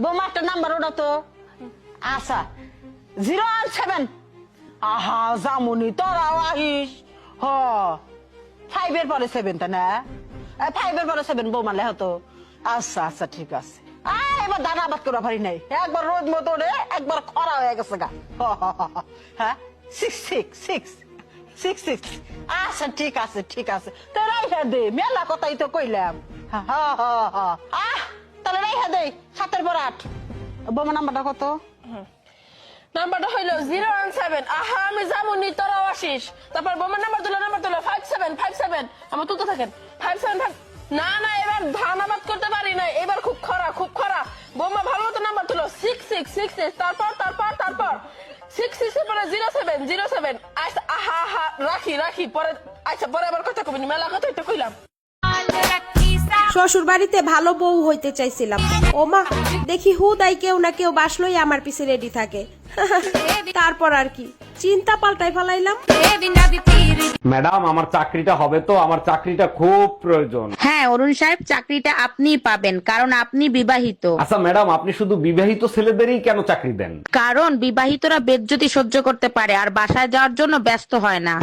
বোমা একটা নাম্বার ওটা তো আচ্ছা 017 আহা জামুনি তোরাও আহিস হ 5 এর পরে 7 টা না 5 এর পরে 7 বোমা লেহ তো আচ্ছা আচ্ছা ঠিক আছে এবার দানা আবাদ করা পারি নাই একবার রোদ মতো রে একবার খরা হয়ে গেছে গা হ্যাঁ 666 আচ্ছা ঠিক আছে ঠিক আছে তো রাইহা দে মেলা কথাই তো কইলাম তাহলে রাইহা দে 7 এর পর 8 বোমা নাম্বারটা কত নাম্বারটা হইলো 017 আহা আমি জামুনি তোরাও আসিস তারপর বোমার নাম্বার তুলো 57 আমার তুলতে থাকেন 575 না না এবার ধান আবাদ করতে পারি না এবার খুব খরা বোমা ভালো মতো নাম্বার তুলো 66 তারপর 66 এর পরে 07 আচ্ছা আহা রাখি পরে আচ্ছা পরে আবার কথা কইনি মেলা কথা তো কইলাম শ্বশুর বাড়িতে ভালো বউ হইতে চাইছিলাম ও মা দেখি হুদাই কেউ না কেউ বাসলই আমার পিছে রেডি থাকে তারপর আর কি চিন্তা পাল্টাই ফেলাইলাম। ম্যাডাম আমার চাকরিটা হবে তো, আমার চাকরিটা খুব প্রয়োজন। হ্যাঁ অরুণ সাহেব চাকরিটা আপনিই পাবেন কারণ আপনি বিবাহিত। আচ্ছা ম্যাডাম আপনি শুধু বিবাহিত ছেলেদেরই কেন চাকরি দেন? কারণ বিবাহিতরা বেজ্জতি সহ্য করতে পারে আর বাসায় যাওয়ার জন্য ব্যস্ত হয় না।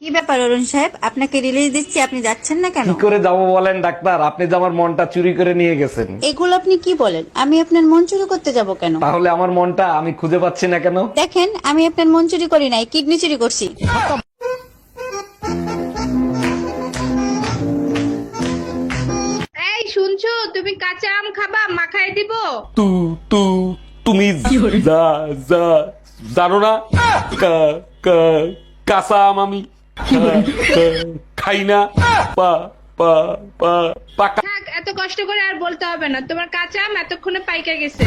কি ব্যাপার অরুণ সাহেব, আপনাকে রিলিজ দিচ্ছি, আপনি যাচ্ছেন না কেন? কি করে যাবো বলেন ডাক্তার, আপনি যে আমার মনটা চুরি করে নিয়ে গেছেন। এগুলো আপনি কি বলেন? আমি আপনার মন চুরি করতে যাব কেন? তাহলে আমার মনটা আমি খুঁজে পাচ্ছি না কেন? দেখেন আমি আপনার মন চুরি করি নাই, কিডনি চুরি করছি। এই শুনছো, তুমি কাঁচা আম খাবা? মাখায় দিব? তুমি জানো না কাঁচা আম আমি খাই না। পাকা থাক, এত কষ্ট করে আর বলতে হবে না, তোমার কাঁচা আম এতক্ষণে পাইকা গেছে।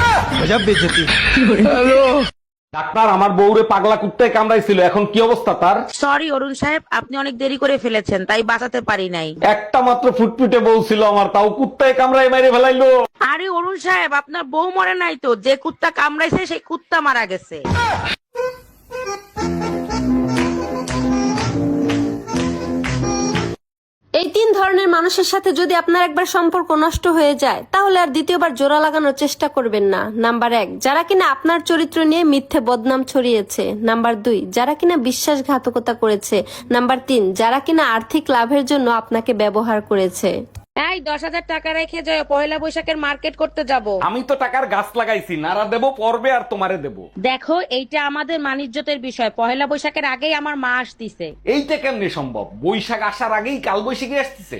ডাক্তার আমার বউরে পাগলা কুত্তায় কামড়াইছিল, এখন কি অবস্থা তার? সরি অরুণ সাহেব আপনি অনেক দেরি করে ফেলেছেন তাই বাঁচাতে পারি নাই। একটা মাত্র ফুটফুটে বউ ছিল আমার, তাও কুত্তায় কামড়ায় মেরে ফেলাইলো। আরে অরুণ সাহেব আপনার বউ মরে নাই তো, যে কুত্তা কামড়াইছে সেই কুত্তা মারা গেছে। এই 3 ধরনের মানুষের সাথে যদি আপনার একবার সম্পর্ক নষ্ট হয়ে যায় তাহলে আর দ্বিতীয়বার জোড়া লাগানোর চেষ্টা করবেন না। নাম্বার 1, যারা কিনা আপনার চরিত্র নিয়ে মিথ্যে বদনাম ছড়িয়েছে। নাম্বার 2, যারা কিনা বিশ্বাসঘাতকতা করেছে। নাম্বার 3, যারা কিনা আর্থিক লাভের জন্য আপনাকে ব্যবহার করেছে। এই 10,000 টাকা রেখে যাও, পয়লা বৈশাখের মার্কেট করতে যাব। আমি তো টাকার গাছ লাগাইছি, নারা দেবো পর্বে আর তোমারে দেবো। দেখো এইটা আমাদের মানিজ্যতের বিষয়, পয়লা বৈশাখের আগেই আমার মা আসতিছে। এইটা কেমনে সম্ভব? বৈশাখ আসার আগেই কাল বৈশাখী আসতেছে।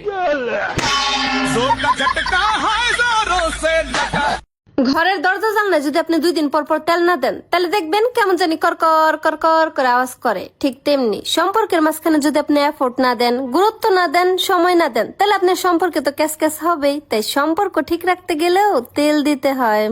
ঘরের দরজা জানলায় যদি আপনি 2 দিন পর পর তেল না দেন তাহলে দেখবেন কেমন জানি করকর করকর করে আওয়াজ করে। ঠিক তেমনি সম্পর্কের মাঝখানে যদি আপনি এফোর্ট না দেন, গুরুত্ব না দেন, সময় না দেন তাহলে আপনার সম্পর্কে তো ক্যাস ক্যাস হবেই। তাই সম্পর্ক ঠিক রাখতে গেলেও তেল দিতে হয়।